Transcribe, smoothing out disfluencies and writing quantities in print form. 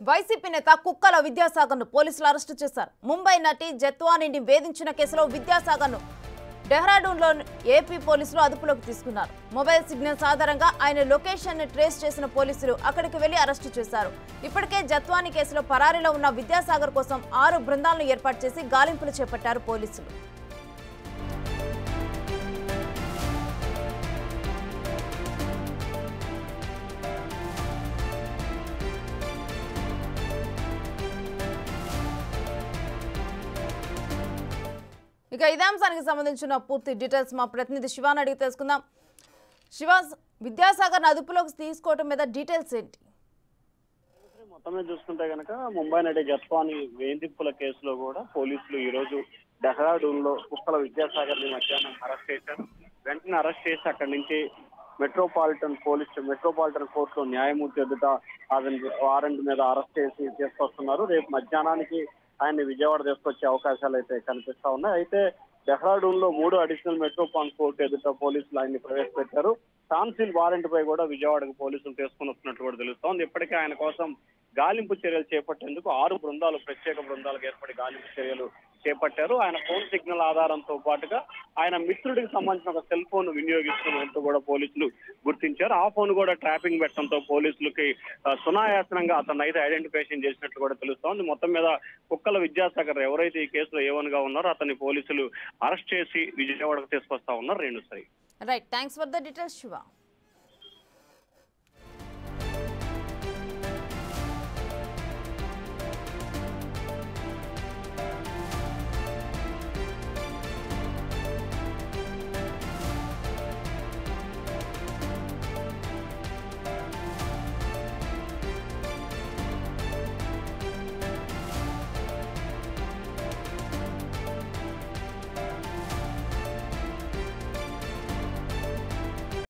YCP నేత కుక్కల విద్యాసాగర్ను పోలీసులు అరెస్టు చేశారు. ముంబై నటి జత్వానీని వేధించిన కేసులో విద్యాసాగర్ను డెహ్రాడూన్లో ఏపీ పోలీసులు అదుపులోకి తీసుకున్నారు. మొబైల్ సిగ్నల్స్ ఆధారంగా ఆయన లొకేషన్ ని ట్రేస్ చేసిన పోలీసులు అక్కడికి వెళ్లి అరెస్టు చేశారు. ఇప్పటికే జత్వానీ కేసులో పరారీలో ఉన్న విద్యాసాగర్ కోసం 6 బృందాలను ఏర్పాటు చేసి గాలింపులు చేపట్టారు పోలీసులు. ఇక ఇదే అంశానికి సంబంధించిన పూర్తి డీటెయిల్స్ మా ప్రతినిధి శివాని అడిగి తెలుసుకుందాం. శివ, విద్యాసాగర్ అదుపులోకి తీసుకోవడం మీద డీటెయిల్స్ ఏంటి? మొత్తం మీద చూసుకుంటే కనుక ముంబై నటి జత్వానీ వేధింపుల కేసులో కూడా పోలీసులు ఈ రోజు డెహ్రాడూన్ లో కుక్కల విద్యాసాగర్ ని మధ్యాహ్నం అరెస్ట్ చేశారు. వెంటనే అరెస్ట్ చేసి అక్కడి నుంచి మెట్రోపాలిటన్ కోర్టులో న్యాయమూర్తి ఎదుట వారెంట్ మీద అరెస్ట్ చేసి తీసుకొస్తున్నారు. రేపు మధ్యాహ్నానికి ఆయన్ని విజయవాడ తీసుకొచ్చే అవకాశాలు అయితే కనిపిస్తా ఉన్నాయి. అయితే డెహ్రాడూన్ లో 3 అడిషనల్ మెట్రోపాలిటన్ కోర్టు ఎదుట పోలీసులు ఆయన్ని ప్రవేశపెట్టారు. టాన్సిల్ వారెంట్ పై కూడా విజయవాడకు పోలీసులు తీసుకుని వస్తున్నట్టు కూడా తెలుస్తోంది. ఇప్పటికే ఆయన కోసం గాలింపు చర్యలు చేపట్టేందుకు 6 బృందాలు, ప్రత్యేక బృందాలకు ఏర్పడి గాలింపు చర్యలు చేపట్టారు. ఆయన ఫోన్ సిగ్నల్ ఆధారంతో పాటుగా ఆయన మిత్రుడికి సంబంధించిన ఒక సెల్ ఫోన్ వినియోగిస్తున్నట్టు కూడా పోలీసులు గుర్తించారు. ఆ ఫోన్ కూడా ట్రాపింగ్ పెట్టడంతో పోలీసులకి సునాయాసనంగా అతను అయితే ఐడెంటిఫికేషన్ చేసినట్లు కూడా తెలుస్తోంది. మొత్తం మీద కుక్కల విద్యాసాగర్ ఎవరైతే ఈ కేసులో ఏవన్గా ఉన్నారో అతన్ని పోలీసులు అరెస్ట్ చేసి విజయవాడకు తీసుకొస్తా ఉన్నారు. Renusri. Right, thanks for the details Shiva.